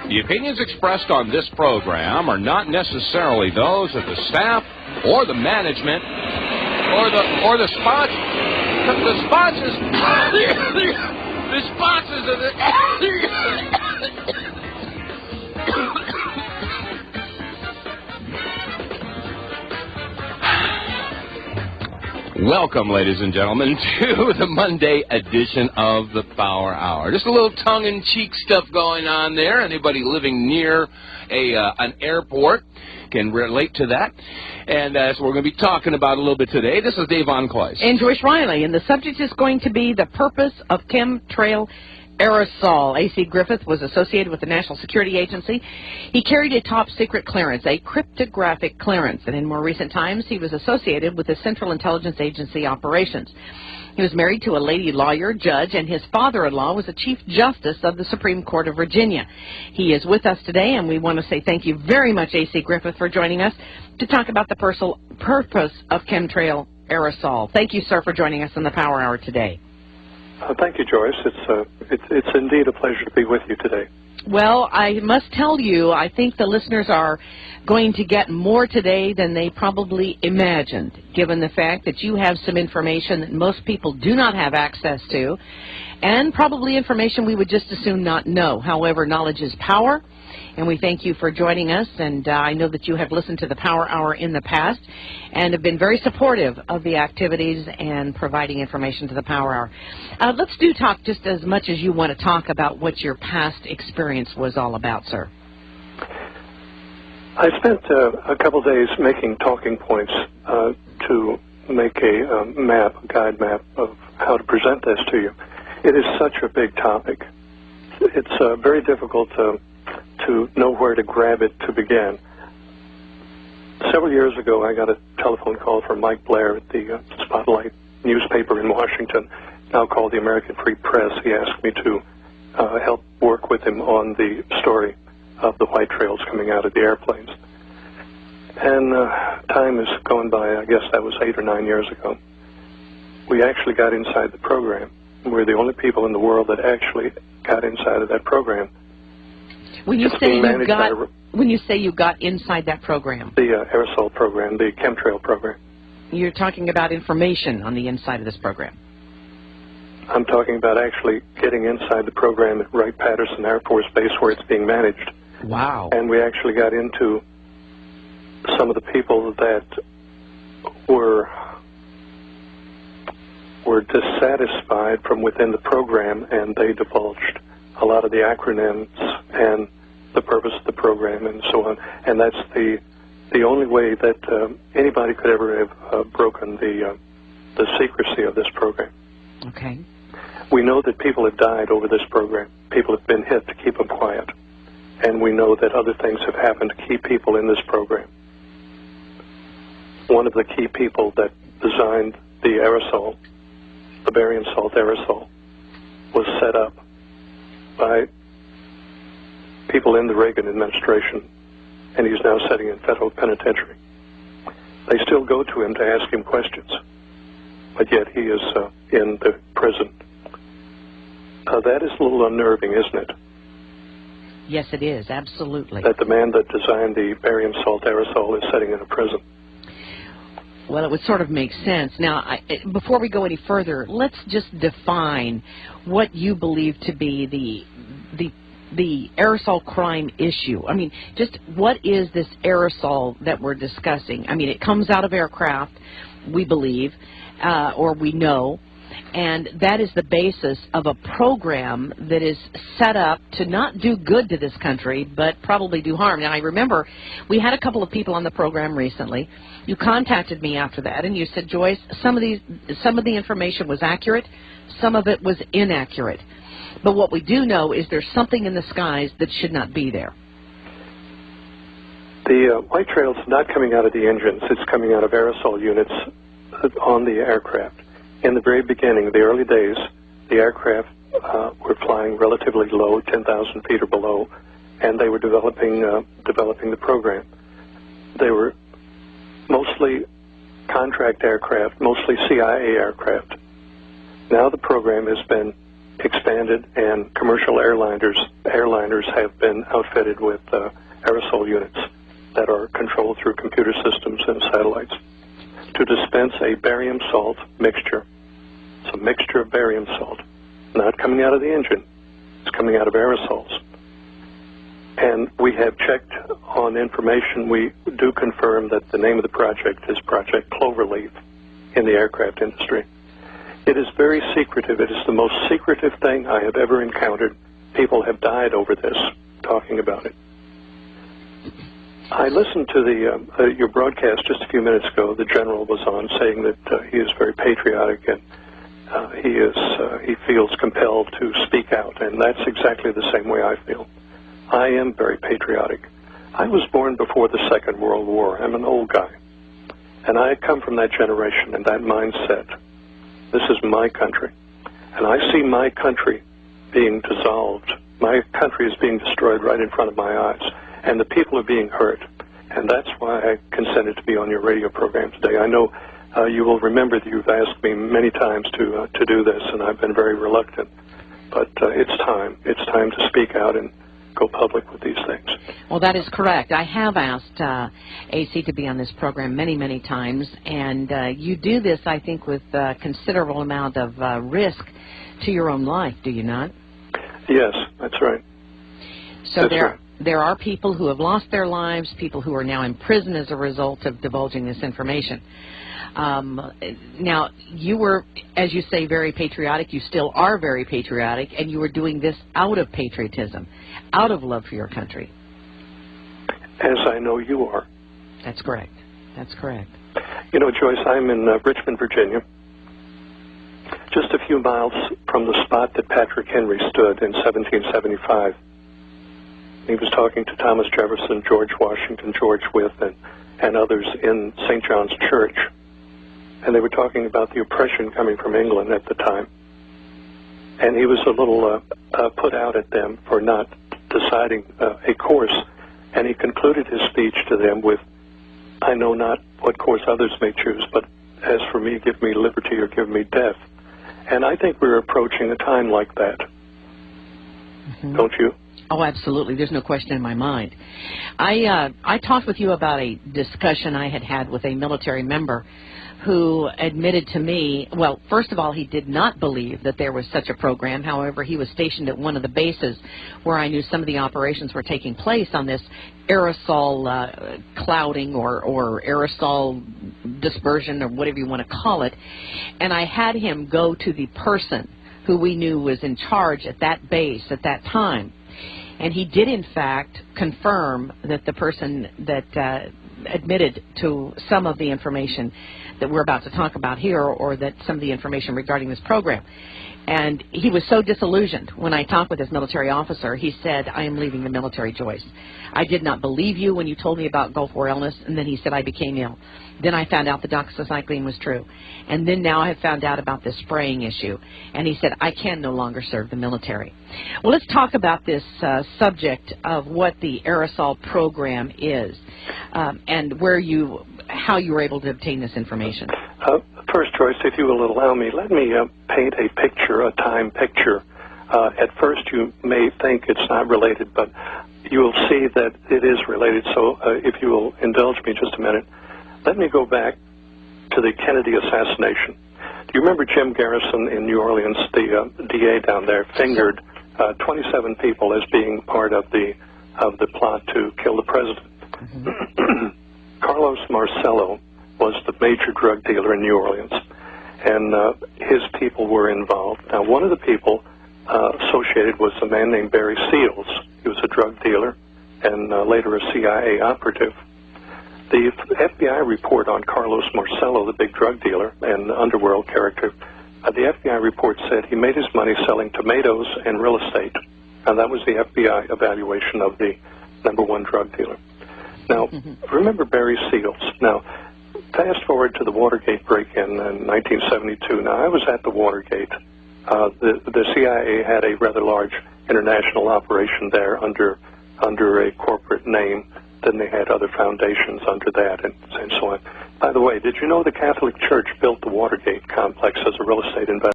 The opinions expressed on this program are not necessarily those of the staff or the management or the sponsors. The sponsors of the Welcome, ladies and gentlemen, to the Monday edition of the Power Hour. Just a little tongue-in-cheek stuff going on there. Anybody living near an airport can relate to that. And so we're going to be talking about a little bit today. This is Dave Von Cloyce. And Joyce Riley. And the subject is going to be the purpose of chemtrail aerosol. A.C. Griffith was associated with the National Security Agency. He carried a top-secret clearance, a cryptographic clearance, and in more recent times he was associated with the Central Intelligence Agency operations. He was married to a lady lawyer, judge, and his father-in-law was a Chief Justice of the Supreme Court of Virginia. He is with us today, and we want to say thank you very much, A.C. Griffith, for joining us to talk about the purpose of chemtrail aerosol. Thank you, sir, for joining us on the Power Hour today. Thank you, Joyce. It's indeed a pleasure to be with you today. Well, I must tell you, I think the listeners are going to get more today than they probably imagined, given the fact that you have some information that most people do not have access to, and probably information we would just as soon not know. However, knowledge is power, and we thank you for joining us, and I know that you have listened to the Power Hour in the past and have been very supportive of the activities and providing information to the Power Hour. Let's talk just as much as you want to talk about what your past experience was all about, sir. I spent a couple days making talking points to make a guide map of how to present this to you. It is such a big topic. It's very difficult to know where to grab it to begin. Several years ago, I got a telephone call from Mike Blair at the Spotlight newspaper in Washington, now called the American Free Press. He asked me to help work with him on the story of the white trails coming out of the airplanes. And time has gone by. I guess that was 8 or 9 years ago. We actually got inside the program. We're the only people in the world that actually got inside of that program. When you say you got inside that program, the aerosol program, the chemtrail program, you're talking about information on the inside of this program. I'm talking about actually getting inside the program at Wright-Patterson Air Force Base where it's being managed. Wow. And we actually got into some of the people that were dissatisfied from within the program, and they divulged a lot of the acronyms and the purpose of the program and so on. And that's the only way that anybody could ever have broken the secrecy of this program. Okay. We know that people have died over this program. People have been hit to keep them quiet. And we know that other things have happened to keep people in this program. One of the key people that designed the aerosol, the barium salt aerosol, was set up by people in the Reagan administration, and he's now sitting in federal penitentiary. They still go to him to ask him questions, but yet he is in the prison. That is a little unnerving, isn't it? Yes, it is, absolutely. That the man that designed the barium salt aerosol is sitting in a prison. Well, it would sort of make sense. Now, before we go any further, let's just define what you believe to be the aerosol crime issue. I mean, just what is this aerosol that we're discussing? I mean, it comes out of aircraft, we believe, or we know, and that is the basis of a program that is set up to not do good to this country, but probably do harm. Now, I remember we had a couple of people on the program recently. You contacted me after that, and you said, Joyce, some of the information was accurate, some of it was inaccurate. But what we do know is there's something in the skies that should not be there. The white trail's not coming out of the engines. It's coming out of aerosol units on the aircraft. In the very beginning, the early days, the aircraft were flying relatively low, 10,000 feet or below, and they were developing the program. They were mostly contract aircraft, mostly CIA aircraft. Now the program has been expanded, and commercial airliners have been outfitted with aerosol units that are controlled through computer systems and satellites to dispense a barium salt mixture. It's a mixture of barium salt, not coming out of the engine. It's coming out of aerosols. And we have checked on information. We do confirm that the name of the project is Project Cloverleaf in the aircraft industry. It is very secretive. It is the most secretive thing I have ever encountered. People have died over this, talking about it. I listened to your broadcast just a few minutes ago. The general was on saying that he is very patriotic and he feels compelled to speak out, and that's exactly the same way I feel. I am very patriotic. I was born before the Second World War. I'm an old guy, and I come from that generation and that mindset. This is my country, and I see my country being dissolved. My country is being destroyed right in front of my eyes, and the people are being hurt, and that's why I consented to be on your radio program today. I know you will remember that you've asked me many times to do this, and I've been very reluctant, but it's time. It's time to speak out and go public with these things. Well, that is correct. I have asked AC to be on this program many, many times, and you do this, I think, with a considerable amount of risk to your own life, do you not? Yes, that's right. So there are people who have lost their lives, people who are now in prison as a result of divulging this information. Now, you were, as you say, very patriotic. You still are very patriotic, and you were doing this out of patriotism, out of love for your country. As I know you are. That's correct. That's correct. You know, Joyce, I'm in Richmond, Virginia, just a few miles from the spot that Patrick Henry stood in 1775. He was talking to Thomas Jefferson, George Washington, George Wythe, and others in St. John's Church. And they were talking about the oppression coming from England at the time. And he was a little put out at them for not deciding a course. And he concluded his speech to them with, "I know not what course others may choose, but as for me, give me liberty or give me death." And I think we're approaching a time like that. Mm-hmm. Don't you? Oh, absolutely. There's no question in my mind. I talked with you about a discussion I had with a military member who admitted to me, well, first of all, he did not believe that there was such a program. However, he was stationed at one of the bases where I knew some of the operations were taking place on this aerosol clouding or aerosol dispersion or whatever you want to call it. And I had him go to the person who we knew was in charge at that base at that time. And he did, in fact, confirm that the person that admitted to some of the information that we're about to talk about here, or that some of the information regarding this program. And he was so disillusioned when I talked with this military officer. He said, "I am leaving the military, Joyce. I did not believe you when you told me about Gulf War illness." And then he said, "I became ill. Then I found out the doxycycline was true. And then now I have found out about this spraying issue." And he said, "I can no longer serve the military." Well, let's talk about this subject of what the aerosol program is and how you were able to obtain this information. First, Joyce, if you will allow me, let me paint a picture, a time picture. At first, you may think it's not related, but you will see that it is related. So if you will indulge me just a minute, let me go back to the Kennedy assassination. Do you remember Jim Garrison in New Orleans, the DA down there, fingered 27 people as being part of the plot to kill the president? Mm-hmm. Carlos Marcello was the major drug dealer in New Orleans, and his people were involved. Now, one of the people associated was a man named Barry Seals. He was a drug dealer and later a CIA operative. The FBI report on Carlos Marcello, the big drug dealer and underworld character, the FBI report said he made his money selling tomatoes and real estate, and that was the FBI evaluation of the #1 drug dealer. Now, remember Barry Seals. Now, fast forward to the Watergate break-in in 1972. Now, I was at the Watergate. The CIA had a rather large international operation there under a corporate name. Then they had other foundations under that and so on. By the way, did you know the Catholic Church built the Watergate complex as a real estate investment?